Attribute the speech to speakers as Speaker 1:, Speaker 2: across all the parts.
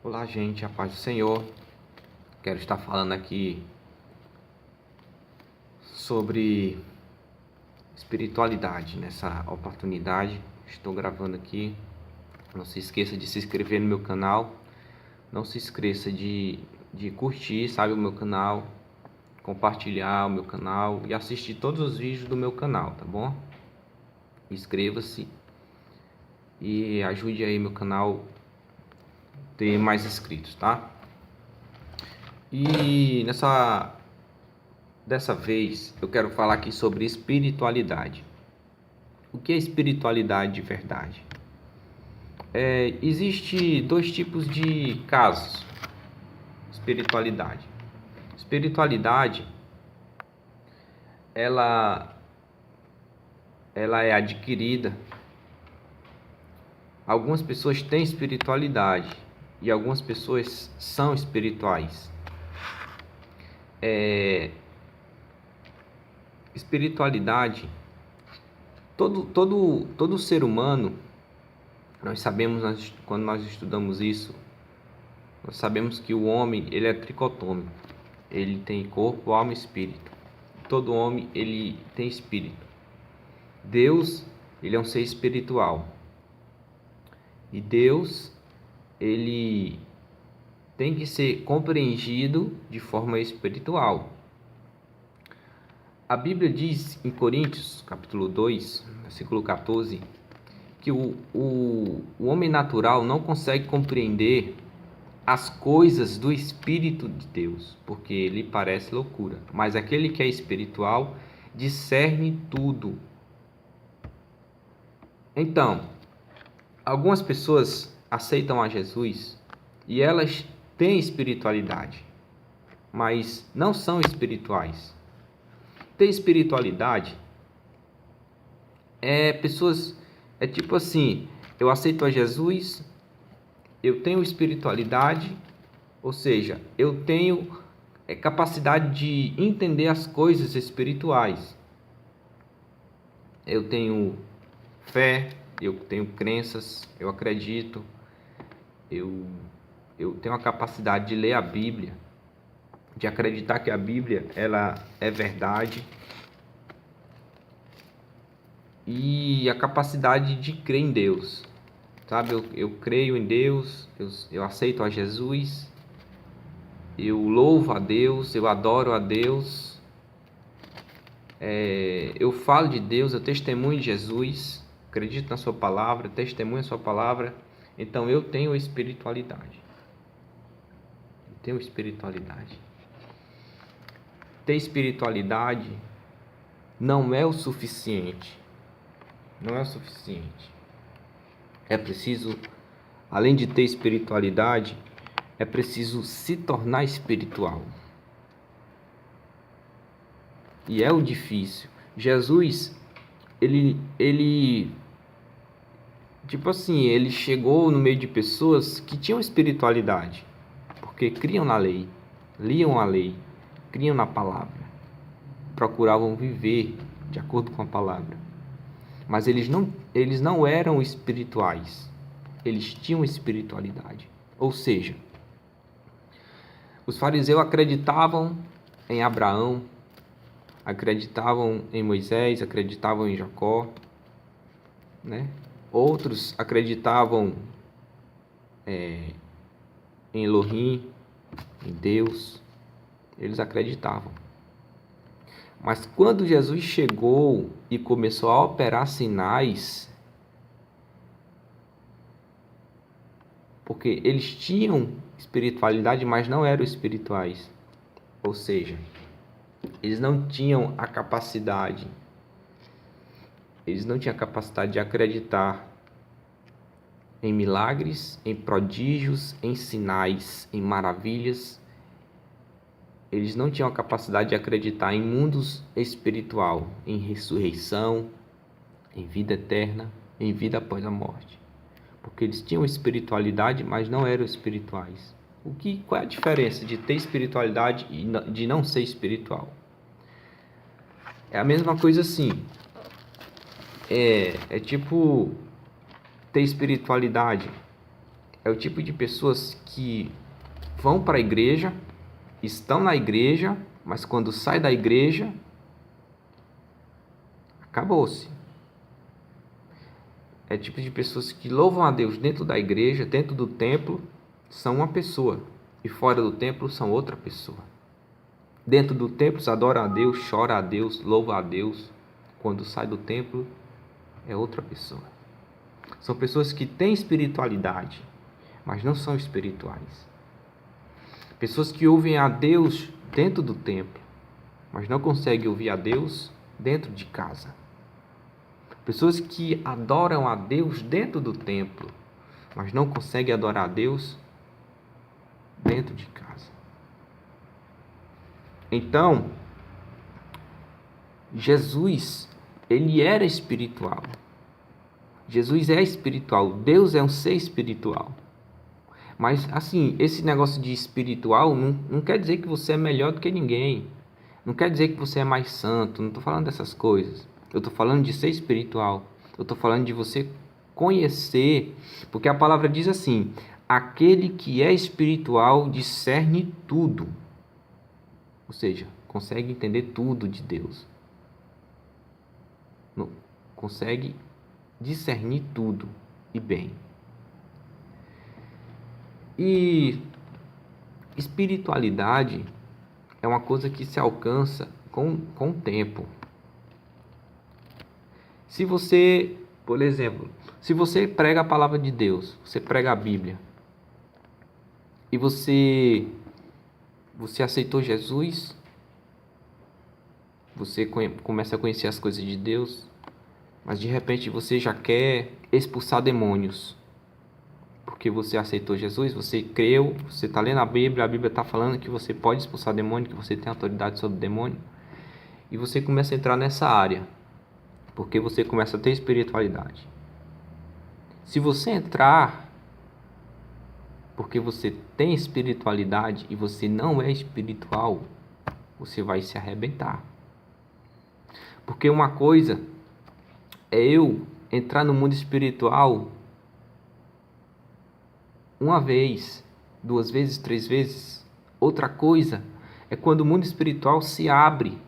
Speaker 1: Olá, gente, a paz do Senhor. Quero estar falando aqui sobre espiritualidade nessa oportunidade. Estou gravando aqui. Não se esqueça de se inscrever no meu canal. Não se esqueça de curtir, sabe, o meu canal, compartilhar o meu canal e assistir todos os vídeos do meu canal, tá bom? Inscreva-se e ajude aí meu canal a ter mais inscritos, tá? E dessa vez eu quero falar aqui sobre espiritualidade. O que é espiritualidade de verdade? Existe dois tipos de casos. Espiritualidade, ela é adquirida. Algumas pessoas têm espiritualidade e algumas pessoas são espirituais. Espiritualidade, todo ser humano, nós sabemos, quando nós estudamos isso, nós sabemos que o homem, ele é tricotômico. Ele tem corpo, alma e espírito. Todo homem, ele tem espírito. Deus, ele é um ser espiritual. E Deus, ele tem que ser compreendido de forma espiritual. A Bíblia diz em Coríntios, capítulo 2, versículo 14, que o homem natural não consegue compreender as coisas do Espírito de Deus, porque lhe parece loucura. Mas aquele que é espiritual discerne tudo. Então, algumas pessoas aceitam a Jesus e elas têm espiritualidade, mas não são espirituais. Ter espiritualidade é tipo assim, eu aceito a Jesus, eu tenho espiritualidade, ou seja, eu tenho capacidade de entender as coisas espirituais. Eu tenho fé, eu tenho crenças, eu acredito, eu tenho a capacidade de ler a Bíblia, de acreditar que a Bíblia ela é verdade, e a capacidade de crer em Deus, sabe? Eu creio em Deus, eu aceito a Jesus, eu louvo a Deus, eu adoro a Deus, eu falo de Deus, eu testemunho de Jesus, acredito na sua palavra, testemunho a sua palavra. Então eu tenho espiritualidade. Ter espiritualidade não é o suficiente. É preciso, além de ter espiritualidade, é preciso se tornar espiritual. E é o difícil. Jesus, ele tipo assim, ele chegou no meio de pessoas que tinham espiritualidade, porque criam na lei, liam a lei, criam na palavra, procuravam viver de acordo com a palavra. Mas eles não eram espirituais, eles tinham espiritualidade. Ou seja, os fariseus acreditavam em Abraão, acreditavam em Moisés, acreditavam em Jacó, né? Outros acreditavam em Elohim, em Deus, eles acreditavam. Mas quando Jesus chegou e começou a operar sinais, porque eles tinham espiritualidade, mas não eram espirituais. Ou seja, eles não tinham a capacidade, de acreditar em milagres, em prodígios, em sinais, em maravilhas. Eles não tinham a capacidade de acreditar em mundos espiritual, em ressurreição, em vida eterna, em vida após a morte. Porque eles tinham espiritualidade, mas não eram espirituais. Qual é a diferença de ter espiritualidade e de não ser espiritual? É a mesma coisa assim. É tipo ter espiritualidade, é o tipo de pessoas que vão para a igreja, estão na igreja, mas quando sai da igreja, acabou-se. É o tipo de pessoas que louvam a Deus dentro da igreja, dentro do templo, são uma pessoa, e fora do templo são outra pessoa. Dentro do templo adora a Deus, chora a Deus, louva a Deus. Quando sai do templo, é outra pessoa. São pessoas que têm espiritualidade, mas não são espirituais. Pessoas que ouvem a Deus dentro do templo, mas não conseguem ouvir a Deus dentro de casa. Pessoas que adoram a Deus dentro do templo, mas não conseguem adorar a Deus dentro de casa. Então, Jesus, ele era espiritual. Jesus é espiritual. Deus é um ser espiritual. Mas, assim, esse negócio de espiritual não quer dizer que você é melhor do que ninguém. Não quer dizer que você é mais santo. Não estou falando dessas coisas. Eu estou falando de ser espiritual. Eu estou falando de você conhecer. Porque a palavra diz assim: aquele que é espiritual discerne tudo. Ou seja, consegue entender tudo de Deus. Não, consegue discernir tudo e bem. E espiritualidade é uma coisa que se alcança com o tempo. Se você, por exemplo, se você prega a palavra de Deus, você prega a Bíblia, e você aceitou Jesus, você começa a conhecer as coisas de Deus, mas de repente você já quer expulsar demônios. Porque você aceitou Jesus, você creu, você está lendo a Bíblia está falando que você pode expulsar demônio, que você tem autoridade sobre o demônio. E você começa a entrar nessa área, porque você começa a ter espiritualidade. Se você entrar porque você tem espiritualidade e você não é espiritual, você vai se arrebentar. Porque uma coisa é eu entrar no mundo espiritual uma vez, 2 vezes, 3 vezes. Outra coisa é quando o mundo espiritual se abre.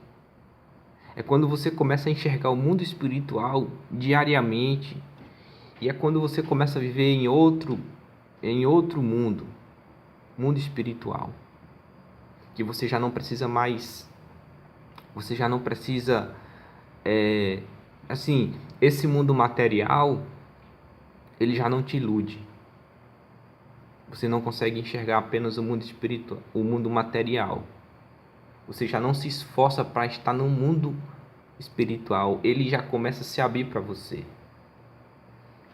Speaker 1: É quando você começa a enxergar o mundo espiritual diariamente. E é quando você começa a viver em outro mundo espiritual. Que você já não precisa mais. Você já não precisa. Assim, esse mundo material, ele já não te ilude. Você não consegue enxergar apenas o mundo espiritual, o mundo material. Você já não se esforça para estar no mundo espiritual. Ele já começa a se abrir para você.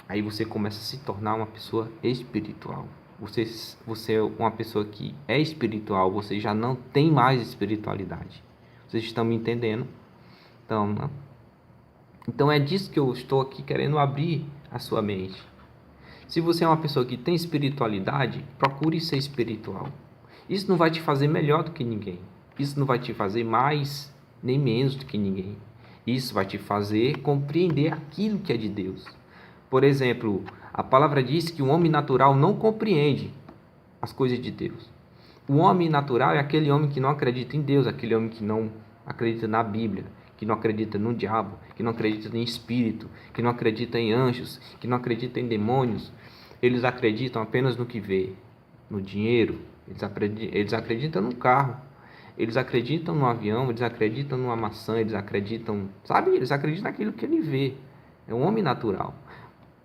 Speaker 1: Aí você começa a se tornar uma pessoa espiritual. Você é uma pessoa que é espiritual. Você já não tem mais espiritualidade. Vocês estão me entendendo? Então é disso que eu estou aqui querendo abrir a sua mente. Se você é uma pessoa que tem espiritualidade, procure ser espiritual. Isso não vai te fazer melhor do que ninguém. Isso não vai te fazer mais nem menos do que ninguém. Isso vai te fazer compreender aquilo que é de Deus. Por exemplo, a palavra diz que o homem natural não compreende as coisas de Deus. O homem natural é aquele homem que não acredita em Deus, aquele homem que não acredita na Bíblia, que não acredita no diabo, que não acredita em espírito, que não acredita em anjos, que não acredita em demônios. Eles acreditam apenas no que vê, no dinheiro, eles acreditam no carro, eles acreditam no avião, eles acreditam numa maçã, eles acreditam, eles acreditam naquilo que ele vê. É um homem natural.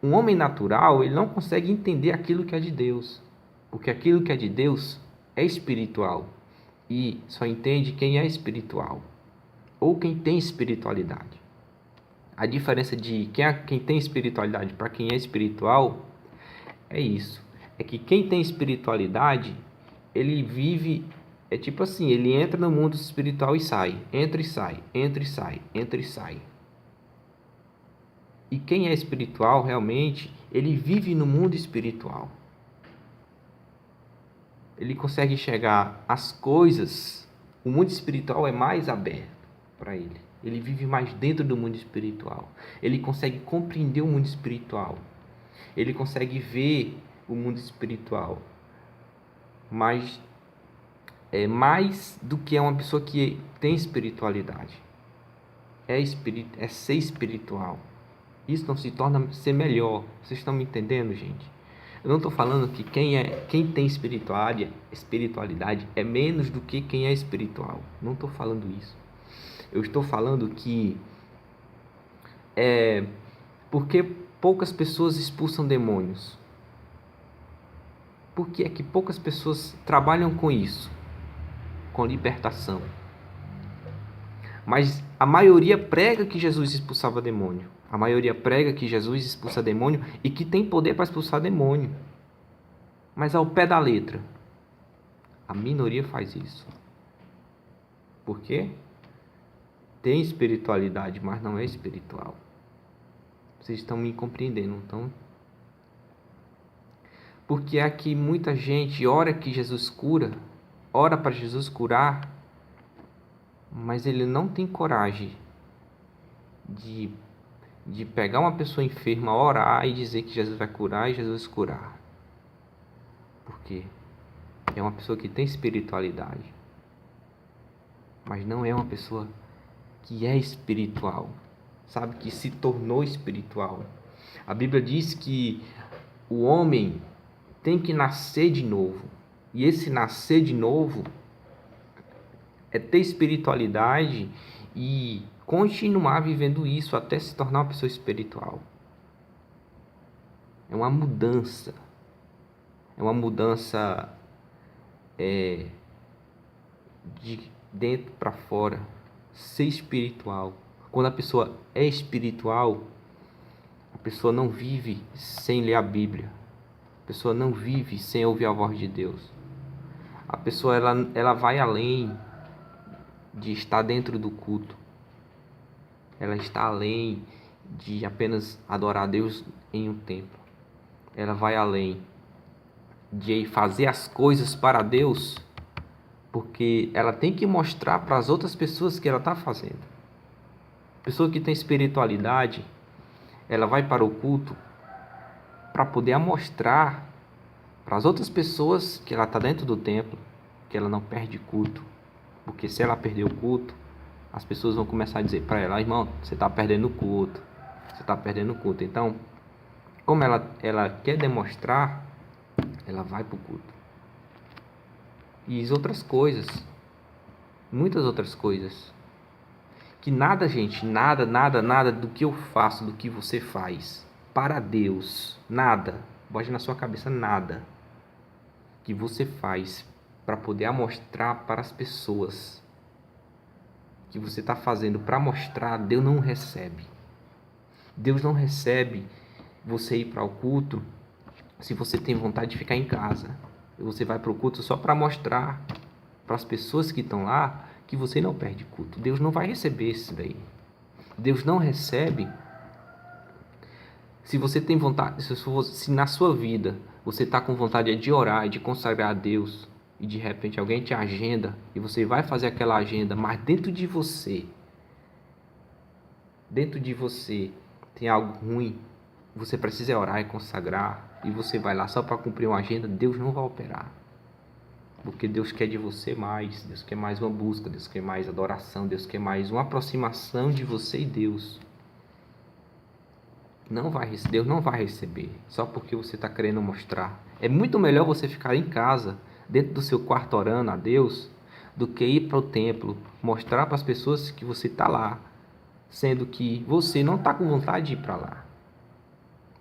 Speaker 1: Um homem natural, ele não consegue entender aquilo que é de Deus, porque aquilo que é de Deus é espiritual, e só entende quem é espiritual, ou quem tem espiritualidade. A diferença de quem tem espiritualidade para quem é espiritual é isso. É que quem tem espiritualidade, ele vive, é tipo assim, ele entra no mundo espiritual e sai. Entra e sai, entra e sai, entra e sai. E quem é espiritual, realmente, ele vive no mundo espiritual. Ele consegue enxergar as coisas. O mundo espiritual é mais aberto para ele. Ele vive mais dentro do mundo espiritual. Ele consegue compreender o mundo espiritual. Ele consegue ver o mundo espiritual, mas é mais do que é uma pessoa que tem espiritualidade. É ser espiritual. Isso não se torna ser melhor. Vocês estão me entendendo, gente? Eu não estou falando que quem tem espiritualidade é menos do que quem é espiritual. Não estou falando isso. Eu estou falando que porque poucas pessoas expulsam demônios. Por que é que poucas pessoas trabalham com isso? Com libertação. Mas a maioria prega que Jesus expulsava demônio. A maioria prega que Jesus expulsa demônio e que tem poder para expulsar demônio. Mas ao pé da letra, a minoria faz isso. Por quê? Tem espiritualidade, mas não é espiritual. Vocês estão me compreendendo, então? Porque é que muita gente ora que Jesus cura, ora para Jesus curar, mas ele não tem coragem de pegar uma pessoa enferma, orar e dizer que Jesus vai curar e Jesus curar. Por quê? É uma pessoa que tem espiritualidade, mas não é uma pessoa que é espiritual, sabe? Que se tornou espiritual. A Bíblia diz que o homem tem que nascer de novo. E esse nascer de novo é ter espiritualidade e continuar vivendo isso até se tornar uma pessoa espiritual. É uma mudança. É uma mudança de dentro para fora. Ser espiritual. Quando a pessoa é espiritual, a pessoa não vive sem ler a Bíblia. A pessoa não vive sem ouvir a voz de Deus. A pessoa ela vai além de estar dentro do culto. Ela está além de apenas adorar a Deus em um templo. Ela vai além de fazer as coisas para Deus, porque ela tem que mostrar para as outras pessoas que ela está fazendo. A pessoa que tem espiritualidade, ela vai para o culto para poder mostrar para as outras pessoas que ela está dentro do templo, que ela não perde culto. Porque se ela perder o culto, as pessoas vão começar a dizer para ela: irmão, você está perdendo o culto. Você está perdendo o culto. Então, como ela quer demonstrar, ela vai para o culto. E as outras coisas, muitas outras coisas, que nada, gente, nada do que eu faço, do que você faz para Deus, nada, bote na sua cabeça, nada que você faz para poder mostrar para as pessoas que você está fazendo para mostrar, Deus não recebe. Deus não recebe você ir para o culto se você tem vontade de ficar em casa. Você vai para o culto só para mostrar para as pessoas que estão lá que você não perde culto. Deus não vai receber isso daí. Deus não recebe se você tem vontade, se na sua vida você está com vontade de orar e de consagrar a Deus, e de repente alguém te agenda e você vai fazer aquela agenda, mas dentro de você tem algo ruim, você precisa orar e consagrar, e você vai lá só para cumprir uma agenda, Deus não vai operar. Porque Deus quer de você mais, Deus quer mais uma busca, Deus quer mais adoração, Deus quer mais uma aproximação de você e Deus. Deus não vai receber só porque você está querendo mostrar. É muito melhor você ficar em casa, dentro do seu quarto orando a Deus, do que ir para o templo, mostrar para as pessoas que você está lá, sendo que você não está com vontade de ir para lá.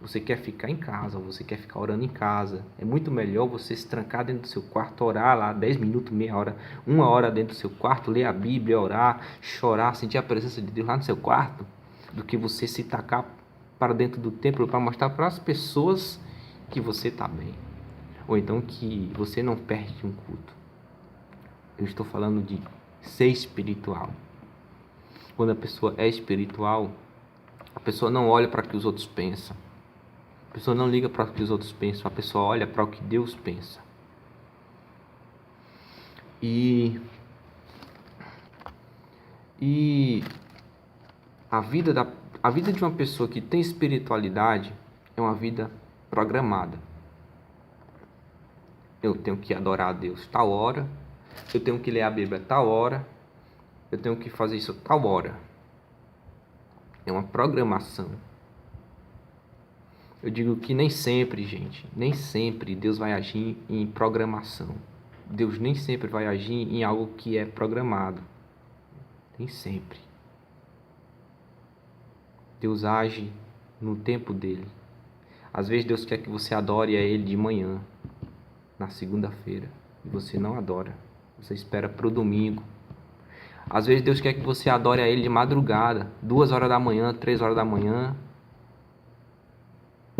Speaker 1: Você quer ficar em casa, você quer ficar orando em casa. É muito melhor você se trancar dentro do seu quarto, orar lá 10 minutos, meia hora, 1 hora dentro do seu quarto, ler a Bíblia, orar, chorar, sentir a presença de Deus lá no seu quarto, do que você se tacar para dentro do templo para mostrar para as pessoas que você está bem. Ou então que você não perde um culto. Eu estou falando de ser espiritual. Quando a pessoa é espiritual, a pessoa não olha para o que os outros pensam. A pessoa não liga para o que os outros pensam. A pessoa olha para o que Deus pensa. E a vida de uma pessoa que tem espiritualidade é uma vida programada. Eu tenho que adorar a Deus tal hora. Eu tenho que ler a Bíblia tal hora. Eu tenho que fazer isso tal hora. É uma programação. Eu digo que nem sempre, gente, nem sempre Deus vai agir em programação. Deus nem sempre vai agir em algo que é programado. Nem sempre. Deus age no tempo dele. Às vezes Deus quer que você adore a Ele de manhã, na segunda-feira, e você não adora. Você espera para o domingo. Às vezes Deus quer que você adore a Ele de madrugada, 2 horas da manhã, 3 horas da manhã,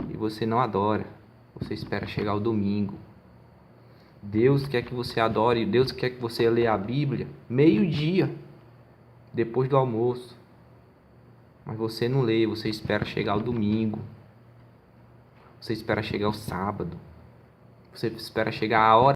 Speaker 1: e você não adora. Você espera chegar o domingo. Deus quer que você adore, Deus quer que você leia a Bíblia meio-dia, depois do almoço. Mas você não lê, você espera chegar o domingo. Você espera chegar o sábado. Você espera chegar a hora